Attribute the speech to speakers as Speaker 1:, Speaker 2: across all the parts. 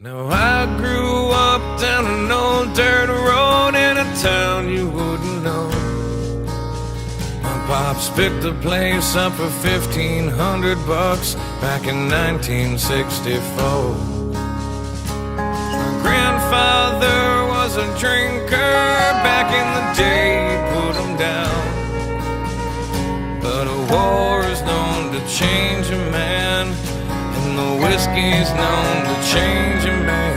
Speaker 1: Now I grew up down an old dirt road in a town you wouldn't know. My pops picked the place up for $1,500 back in 1964. My grandfather was a drinker back in the day, he put him down. But a war is known to change a man, and the whiskey's known to change a man.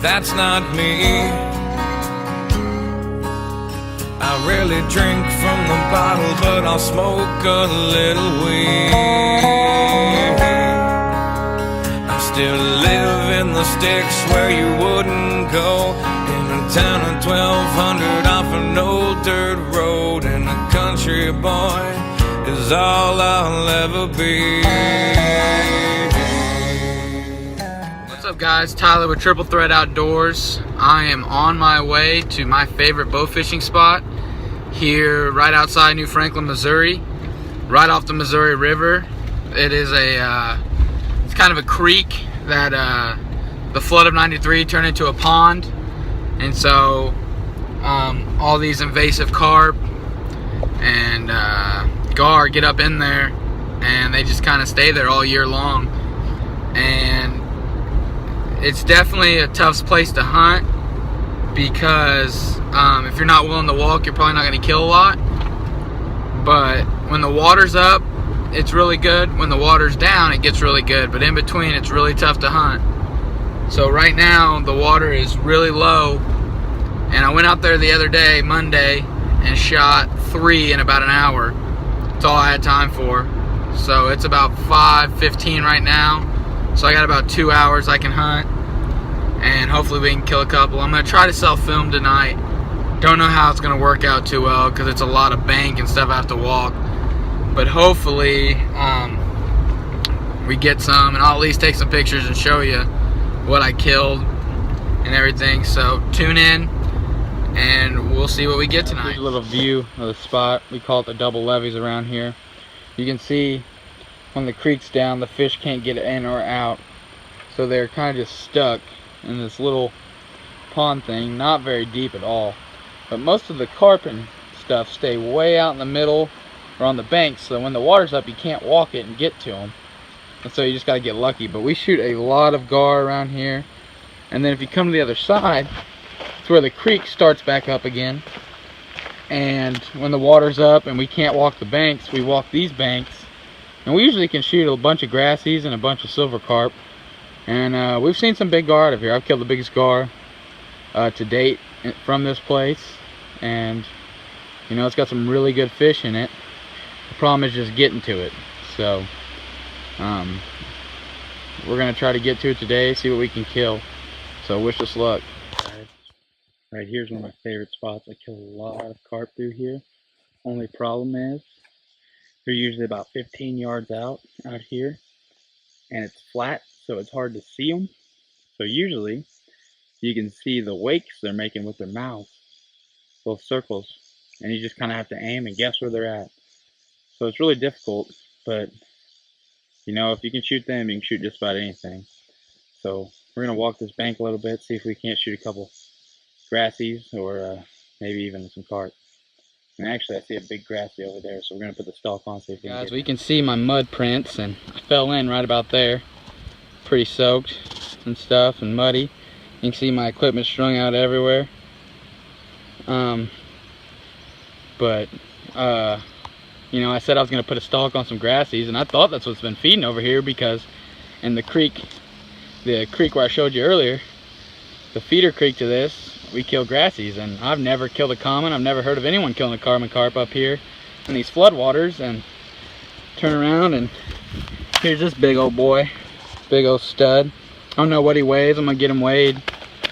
Speaker 1: That's not me. I rarely drink from the bottle, but I'll smoke a little weed. I still live in the sticks where you wouldn't go, in a town of 1,200 off an old dirt road, and a country boy is all I'll ever be.
Speaker 2: What's up, guys? Tyler with Triple Threat Outdoors. I am on my way to my favorite bow fishing spot here right outside New Franklin, Missouri, right off the Missouri River. It is it's kind of a creek that the flood of '93 turned into a pond, and so all these invasive carp and gar get up in there, and they just kind of stay there all year long. And it's definitely a tough place to hunt because if you're not willing to walk, you're probably not going to kill a lot. But when the water's up, it's really good. When the water's down, it gets really good. But in between, it's really tough to hunt. So right now, the water is really low, and I went out there the other day, Monday, and shot 3 in about an hour. That's all I had time for. So it's about 5:15 right now. So I got about 2 hours I can hunt, and hopefully we can kill a couple. I'm gonna try to self-film tonight. Don't know how it's gonna work out too well because it's a lot of bank and stuff I have to walk. But hopefully we get some, and I'll at least take some pictures and show you what I killed and everything. So tune in, and we'll see what we get tonight. Here's a little view of the spot. We call it the double levees around here. You can see when the creek's down, the fish can't get in or out, so they're kind of just stuck in this little pond thing, not very deep at all. But most of the carp and stuff stay way out in the middle or on the banks, so when the water's up, you can't walk it and get to them, and so you just got to get lucky. But we shoot a lot of gar around here, and then if you come to the other side, it's where the creek starts back up again. And when the water's up and we can't walk the banks, we walk these banks, and we usually can shoot a bunch of grassies and a bunch of silver carp. And we've seen some big gar out of here. I've killed the biggest gar to date from this place, and you know, it's got some really good fish in it. The problem is just getting to it. So we're gonna try to get to it today, see what we can kill. So wish us luck. Right here's one of my favorite spots. I kill a lot of carp through here. Only problem is they're usually about 15 yards out here, and it's flat, so it's hard to see them. So usually you can see the wakes they're making with their mouths, those circles, and you just kind of have to aim and guess where they're at. So it's really difficult, but you know, if you can shoot them, you can shoot just about anything. So we're gonna walk this bank a little bit, see if we can't shoot a couple grassies or maybe even some carp. And actually, I see a big grassie over there, so we're gonna put the stalk on, see if we can. Guys, we can see my mud prints, and I fell in right about there, pretty soaked and stuff and muddy. You can see my equipment strung out everywhere. You know, I said I was gonna put a stalk on some grassies, and I thought that's what's been feeding over here, because in the creek where I showed you earlier, the feeder creek to this, we kill grassies. And I've never killed a common. I've never heard of anyone killing a common carp up here in these floodwaters. And turn around, and here's this big old boy, big old stud. I don't know what he weighs. I'm gonna get him weighed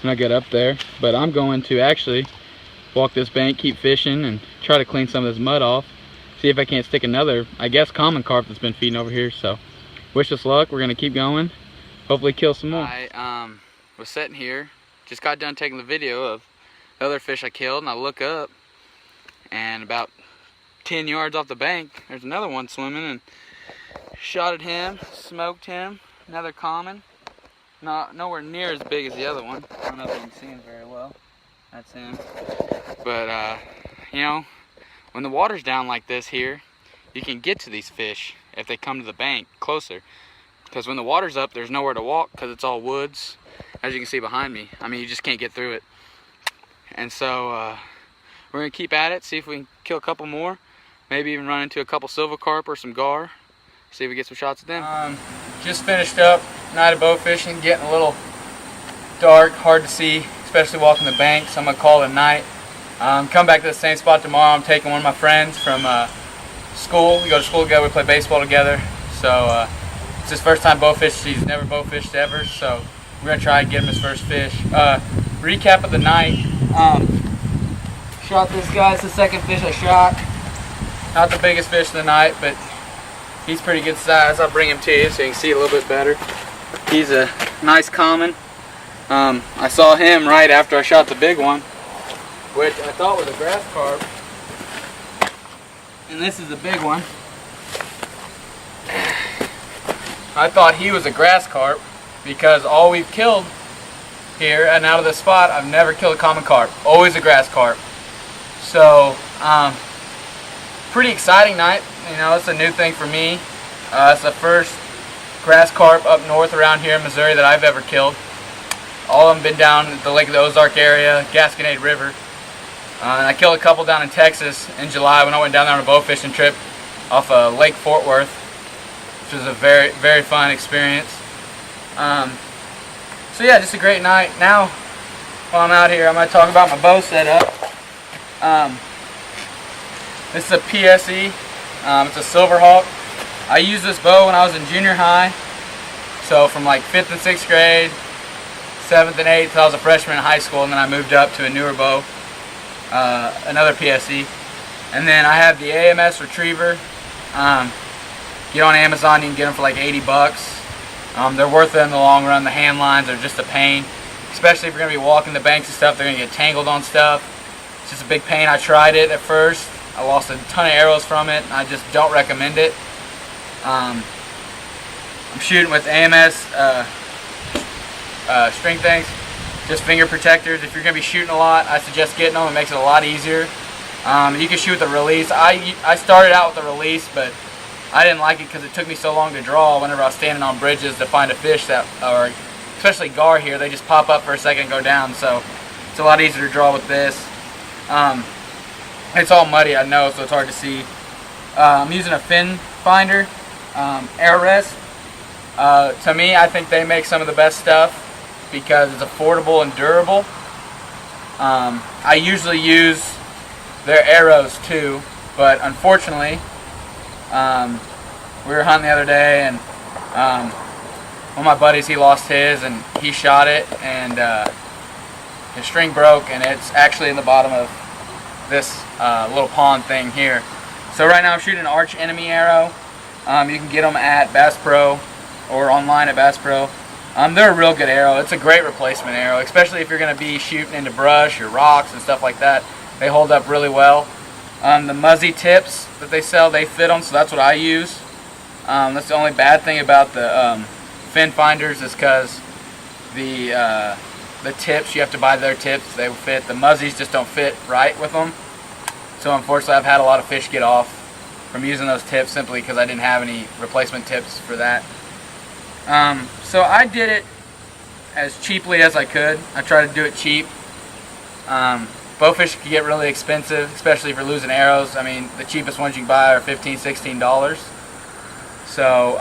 Speaker 2: when I get up there, but I'm going to actually walk this bank, keep fishing, and try to clean some of this mud off, see if I can't stick another, I guess, common carp that's been feeding over here. So wish us luck. We're gonna keep going, hopefully kill some more. I was sitting here, just got done taking the video of the other fish I killed, and I look up, and about 10 yards off the bank, there's another one swimming, and Shot at him, smoked him. Another common. Nowhere near as big as the other one. I don't know if you can see him very well. That's him. But you know, when the water's down like this here, you can get to these fish if they come to the bank closer. Because when the water's up, there's nowhere to walk because it's all woods. As you can see behind me, I mean, you just can't get through it. And so we're gonna keep at it, see if we can kill a couple more. Maybe even run into a couple silver carp or some gar. See if we get some shots at them. Just finished up night of bow fishing, getting a little dark, hard to see, especially walking the bank, so I'm gonna call it a night. Come back to the same spot tomorrow. I'm taking one of my friends from school. We go to school together, we play baseball together. So it's his first time bow fishing. He's never bow fished ever, so we're gonna try and get him his first fish. Recap of the night. Shot this guy. It's the second fish I shot. Not the biggest fish of the night, but he's pretty good size. I'll bring him to you so you can see a little bit better. He's a nice common. I saw him right after I shot the big one, which I thought was a grass carp. And this is the big one. I thought he was a grass carp because all we've killed here and out of this spot, I've never killed a common carp. Always a grass carp. So, pretty exciting night. You know, it's a new thing for me. It's the first grass carp up north around here in Missouri that I've ever killed. All of them been down at the Lake of the Ozark area, Gasconade River. And I killed a couple down in Texas in July when I went down there on a bow fishing trip off Lake Fort Worth, which was a very, very fun experience. So yeah, just a great night. Now, while I'm out here, I'm going to talk about my bow setup. This is a PSE. It's a Silverhawk. I used this bow when I was in junior high. So from like 5th and 6th grade, 7th and 8th, I was a freshman in high school, and then I moved up to a newer bow, another PSE. And then I have the AMS Retriever. Get on Amazon, you can get them for like 80 bucks. They're worth it in the long run. The hand lines are just a pain, especially if you're going to be walking the banks and stuff. They're going to get tangled on stuff. It's just a big pain. I tried it at first. I lost a ton of arrows from it. I just don't recommend it. I'm shooting with AMS string things, just finger protectors. If you're going to be shooting a lot, I suggest getting them. It makes it a lot easier. You can shoot with a release. I started out with a release, but I didn't like it because it took me so long to draw whenever I was standing on bridges to find a fish that, or especially gar here, they just pop up for a second and go down. So it's a lot easier to draw with this. It's all muddy, I know, so it's hard to see. I'm using a fin finder, AirRest. To me, I think they make some of the best stuff because it's affordable and durable. I usually use their arrows too, but unfortunately, we were hunting the other day, and one of my buddies, he lost his, and he shot it, and his string broke, and it's actually in the bottom of this little pond thing here. So right now I'm shooting an Arch Enemy arrow. You can get them at Bass Pro or online at Bass Pro. They're a real good arrow. It's a great replacement arrow, especially if you're going to be shooting into brush or rocks and stuff like that. They hold up really well. The Muzzy tips that they sell, they fit them, so that's what I use. That's the only bad thing about the fin finders is because the tips, you have to buy their tips, they will fit. The Muzzies just don't fit right with them. So unfortunately, I've had a lot of fish get off from using those tips simply because I didn't have any replacement tips for that. So I did it as cheaply as I could. I tried to do it cheap. Bowfish can get really expensive, especially if you're losing arrows. I mean, the cheapest ones you can buy are $15, $16. So,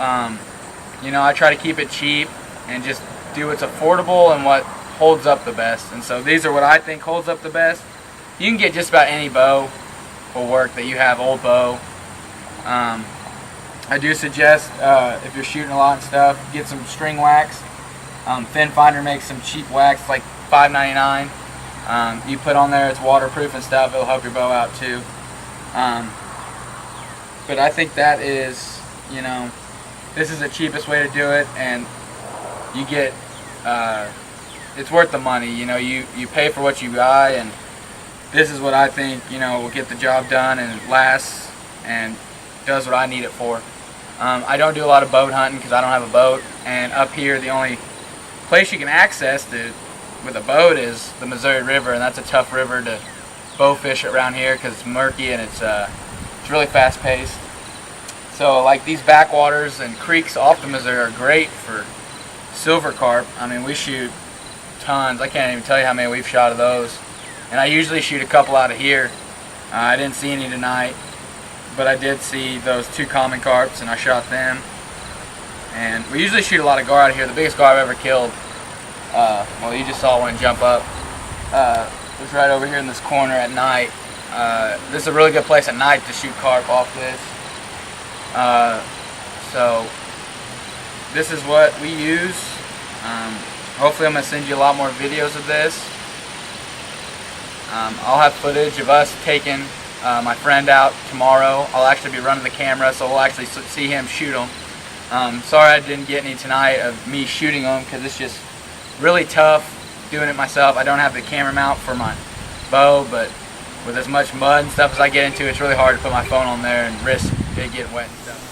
Speaker 2: you know, I try to keep it cheap and just do what's affordable and what holds up the best. And so these are what I think holds up the best. You can get just about any bow will work that you have, old bow. I do suggest, if you're shooting a lot and stuff, get some string wax. Fin Finder makes some cheap wax, like $5.99. You put on there, it's waterproof and stuff, it'll help your bow out too. But I think that is, you know, this is the cheapest way to do it, and you get, it's worth the money. You know, you pay for what you buy, and this is what I think, you know, will get the job done and lasts and does what I need it for. I don't do a lot of boat hunting because I don't have a boat, and up here the only place you can access with a boat is the Missouri River, and that's a tough river to bow fish around here because it's murky and it's really fast paced. So like these backwaters and creeks off the Missouri are great for silver carp. I mean, we shoot tons. I can't even tell you how many we've shot of those, and I usually shoot a couple out of here. I didn't see any tonight, but I did see those 2 common carps and I shot them. And we usually shoot a lot of gar out of here. The biggest gar I've ever killed, well, you just saw one jump up, was right over here in this corner at night. This is a really good place at night to shoot carp off this. So this is what we use. Hopefully I'm going to send you a lot more videos of this. I'll have footage of us taking my friend out tomorrow. I'll actually be running the camera, so we'll actually see him shoot them. Sorry I didn't get any tonight of me shooting them because it's just really tough doing it myself. I don't have the camera mount for my bow, but with as much mud and stuff as I get into, it's really hard to put my phone on there and risk it getting wet and stuff.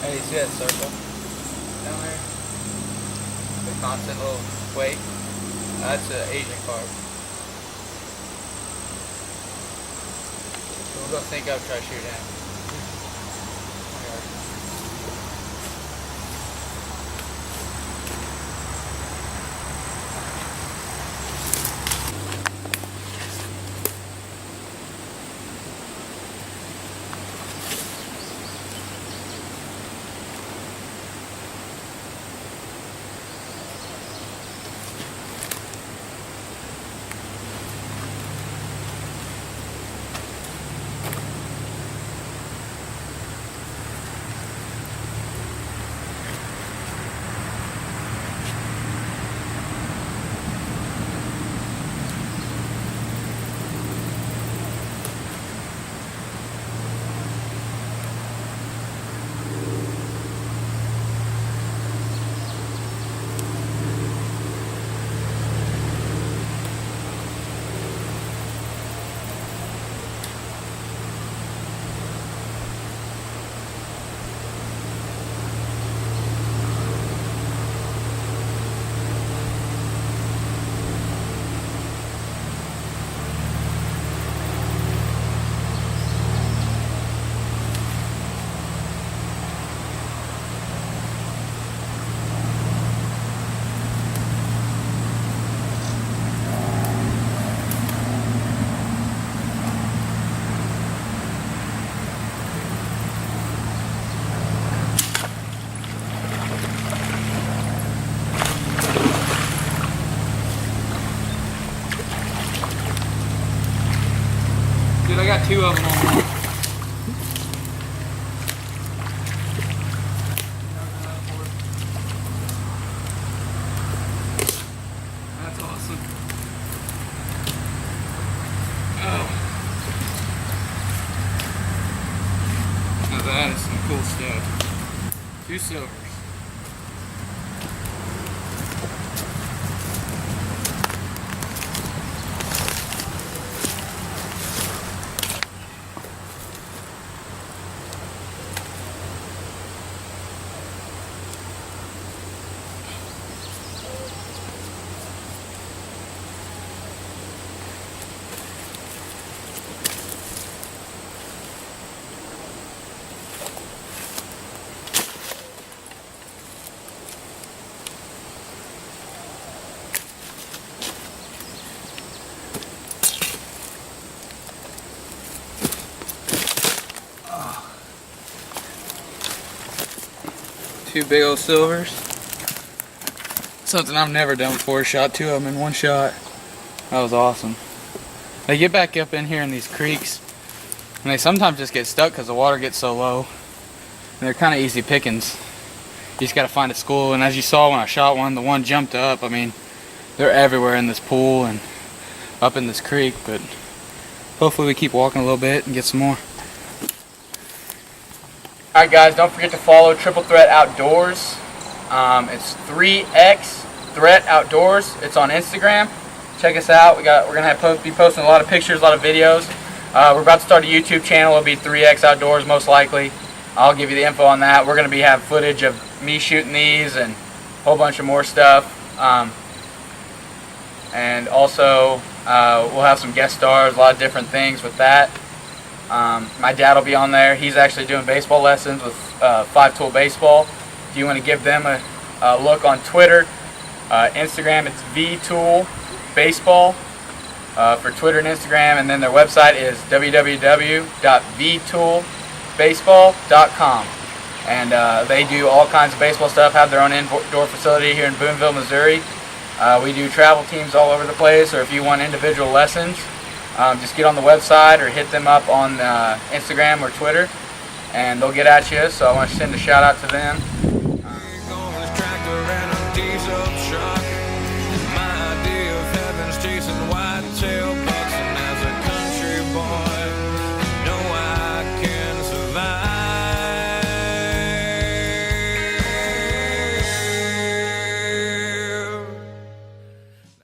Speaker 2: Hey, you see that circle down there? The constant little quake? That's an Asian carp. So we'll go think up, try to shoot him. Dude, I got 2 of them on. That's awesome. Oh. Now that is some cool stuff. 2 silvers. 2 big old silvers. Something I've never done before. Shot 2 of them in one shot. That was awesome. They get back up in here in these creeks, and they sometimes just get stuck because the water gets so low. And they're kind of easy pickings. You just got to find a school, and as you saw when I shot one, the one jumped up. I mean, they're everywhere in this pool and up in this creek, but hopefully we keep walking a little bit and get some more. Alright guys, don't forget to follow Triple Threat Outdoors. It's 3X Threat Outdoors. It's on Instagram. Check us out. We're gonna be posting a lot of pictures, a lot of videos. We're about to start a YouTube channel. It'll be 3X Outdoors most likely. I'll give you the info on that. We're gonna have footage of me shooting these and a whole bunch of more stuff. And also we'll have some guest stars, a lot of different things with that. My dad will be on there. He's actually doing baseball lessons with 5-Tool Baseball. If you want to give them a look on Twitter, Instagram, it's V-Tool Baseball for Twitter and Instagram, and then their website is www.vtoolbaseball.com. And they do all kinds of baseball stuff, have their own indoor facility here in Boonville, Missouri. We do travel teams all over the place, or if you want individual lessons, just get on the website or hit them up on Instagram or Twitter, and they'll get at you. So I want to send a shout out to them.